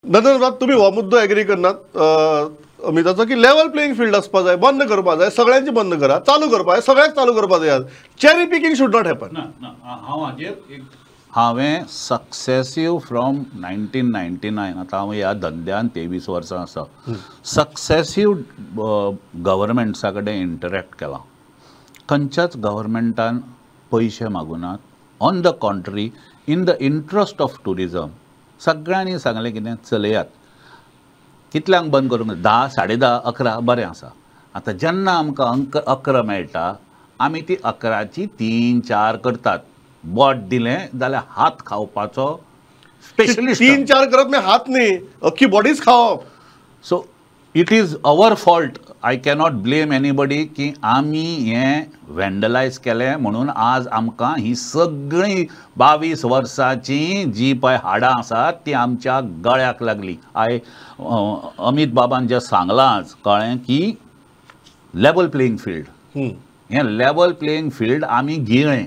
नंतर तुम्ही हो मुद्दो एग्री करनात अमिताचो की लेवल प्लेइंग फील्ड आसपा जाय, बंद करपा जाय, सगळ्यांची बंद करा, चालू करपा जाय, सगळ्याक चालू करपा जाय. Cherry picking should not happen. हांवें सक्सेसिव्ह फ्रॉम 1999 आतां हांव ह्या धंद्यान 23 वर्सां आसा, सक्सेसिव्ह गव्हर्मेंट्सा कडेन इंटरॅक्ट केलां. खंयच्याच गव्हर्मेंटान पयशे मागुनात. On the country, in the interest of tourism सगळ्यांनी सांगलें कितें चलयात. कितल्यांक बंद करूंक 10, 10:30, 11 बरें आसा. आतां जेन्ना आमकां अंक 11 मेळटा आमी ती 11ची 3-4 करतात. बोट दिलें जाल्यार हात खावपाचो स्पेशलिस्ट. 3-4 करप म्हणजे हात न्ही, अख्खी बॉडीच खावप. So it is our fault. I cannot blame anybody की आमी हें वॅन्डलायज केलें म्हणून आज आमकां ही सगळीं 22 वर्सांची जी पळय हाडां आसात ती आमच्या गळ्याक लागली. अमित बाबान जें सांगलां आज कळ्ळें की लेवल प्लेइंग फील्ड, हें लेवल प्लेइंग फील्ड आमी गिळ्ळें,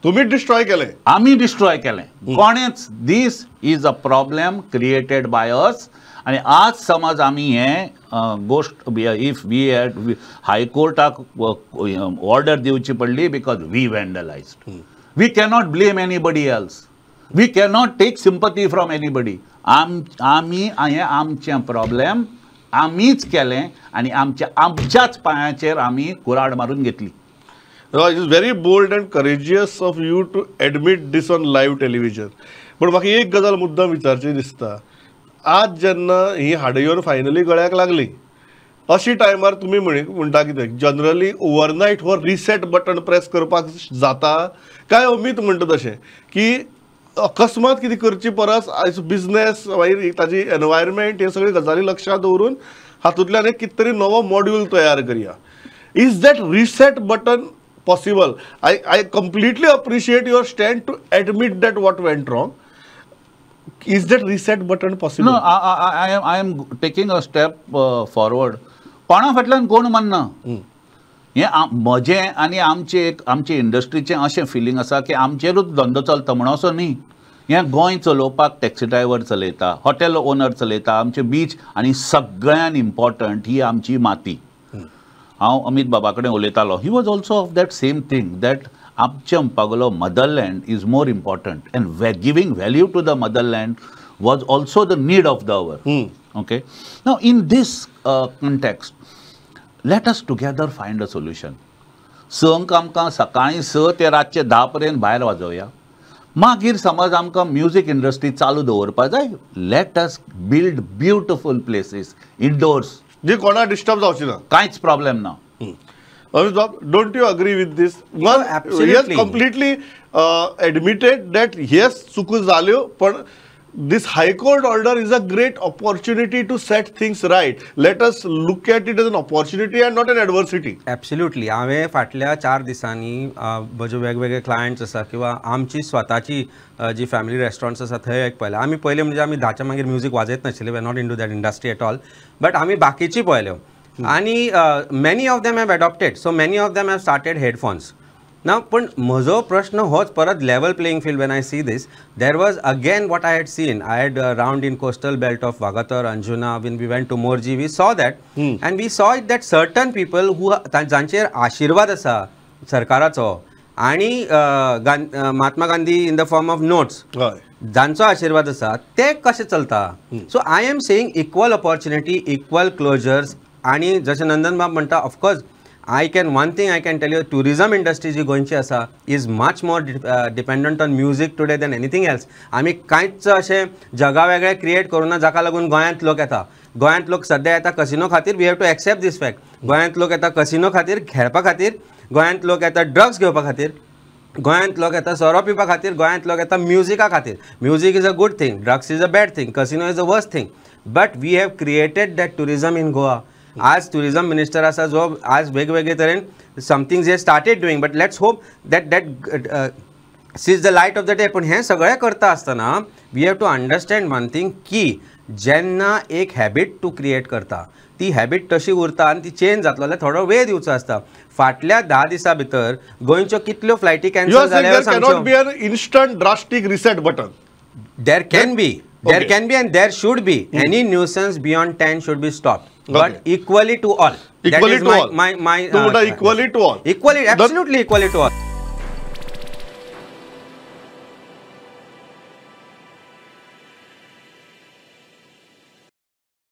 तुम्ही डिस्ट्रॉय केलें, आमी डिस्ट्रॉय केलें. कोणेच this is a problem created by us. आनी आज समज आमी हें गोश्ट इफ वी हॅड हायकोर्टाक ऑर्डर दिवची पडली because we vandalised, we cannot blame anybody else, we cannot take sympathy from anybody. आमी हें आमचें प्रॉब्लेम आमीच केलें आनी आमच्याच पांयाचेर आमी कुराड मारून घेतली. It is very bold and courageous of you to admit this on live television. पण म्हाका एक गजाल मुद्दाम विचारची दिसता. आज जेन्ना ही हाडां येवन फायनली गळ्याक लागली अशी टायमार तुमी म्हणटा कितें जनरली ओवरनायट हो रिसेट बटन प्रेस करपाक जाता काय अमीत म्हणटा तशें की अकस्मात कितें करची परस आयज बिझनेस मागीर ताजी एनवायरमेंट हे सगळे गजाली लक्षांत दवरून हातूंतल्यान एक कितें तरी नवो मॉड्यूल तयार करया. Is that reset button possible? I completely appreciate your stand to admit that what went wrong. Is that reset button possible? No, I am taking a step forward. कोणा फाटल्यान कोण मानना. हें म्हजें आनी आमचे इंडस्ट्रीचें अशें फिलींग आसा की आमचेरूच धंदो चलता म्हणून असो न्ही. हें गोंय चलोवपाक टॅक्सी ड्रायव्हर चलयता, हॉटेल ओनर चलयता, आमचे बीच आनी सगळ्यान इम्पॉर्टंट ही आमची माती. हांव अमित बाबा कडेन उलयतालो. He was also of that same thing that आमचें म्हणपाक motherland is more important and giving value to the motherland was also the need of the hour. Okay, now in this context let us together find a solution. संक आमकां सकाळीं 6 ते रातचे 10 पर्यंत भायर वाजोवया. मागीर समज आमकां म्युजीक इंडस्ट्री चालू दवरपा जाय, let us build beautiful places indoors जे कोणा डिस्टर्ब जावची ना, कांयच प्रॉब्लेम ना. अमित बाब, don't you agree with this? Absolutely. Yes, completely admitted that yes, चुको जाल्यो, पण this High Court order is a great opportunity to set things right. Let us look at it as an opportunity and not an adversity. Absolutely. हांवें फाटल्या 4 दिसांनी म्हजे वेगवेगळे clients आसा किंवा आमची स्वताची जी फॅमिली रेस्टॉरंट्स आसा थंय एक पळयलें. आमी पयलें म्हणजे आमी 10च्या मागीर म्युजीक वाजयत नाशिल्ले, we are not in to that industry at all, but आमी बाकीची पळयल्यो आनी many of them have adopted. So many of them have started headphones. ना पण म्हजो प्रश्न होच परत level playing field when I see this there was again what I had seen. I had round in coastal belt of Vagator, Anjuna, when we went to Morji, we saw that and we saw it that certain people who जांचेर आशिर्वाद आसा सरकाराचो आणि Mahatma Gandhi in the form of notes जांचो आशिर्वाद आसा ते कशें चलता. So I am saying equal opportunity, equal closures. आणि जशें नंदन बाब म्हणटा, of course one thing I can tell you, tourism industry जी गोंयची आसा is much more dependent on music today than anything else. आमी कांयच अशें जगा वेगळें क्रिएट करूना जाका लागून गोंयांत लोक येता. गोंयांत लोक सद्या येता कसिनो खातीर. We have to accept this fact. गोंयांत लोक येता कसिनो खातीर, खेळपा खातीर. गोंयांत लोक येता ड्रग्स घेवपा खातीर. गोंयांत लोक येता सोरो पिवपा खातीर. गोंयांत लोक येता म्युजिका खातीर. Music is a good thing, drugs is a bad thing, casino is a worst thing. But we have created that tourism in Goa. आज टुरिजम मिनिस्टर आसा जो आज वेगवेगळे तरेन समथींग जे started doing, but let's hope that sees the light of the day. पण हें सगळें करता आसतना we have to understand one thing की जेन्ना एक हॅबीट तूं क्रिएट करता ती हॅबीट तशी उरता आनी ती चेंज जातलो जाल्यार थोडो वेळ दिवचो आसता. फाटल्या 10 दिसां भितर गोंयच्यो कितल्यो फ्लायटी कॅन्सल जाल्यो cannot be an instant drastic reset button. There can be, There Okay. can be and there should be. Any nuisance beyond 10 should be stopped. But equally to all. Equally that is to all. my तू म्हणता equally to all. Equally, absolutely equally to all.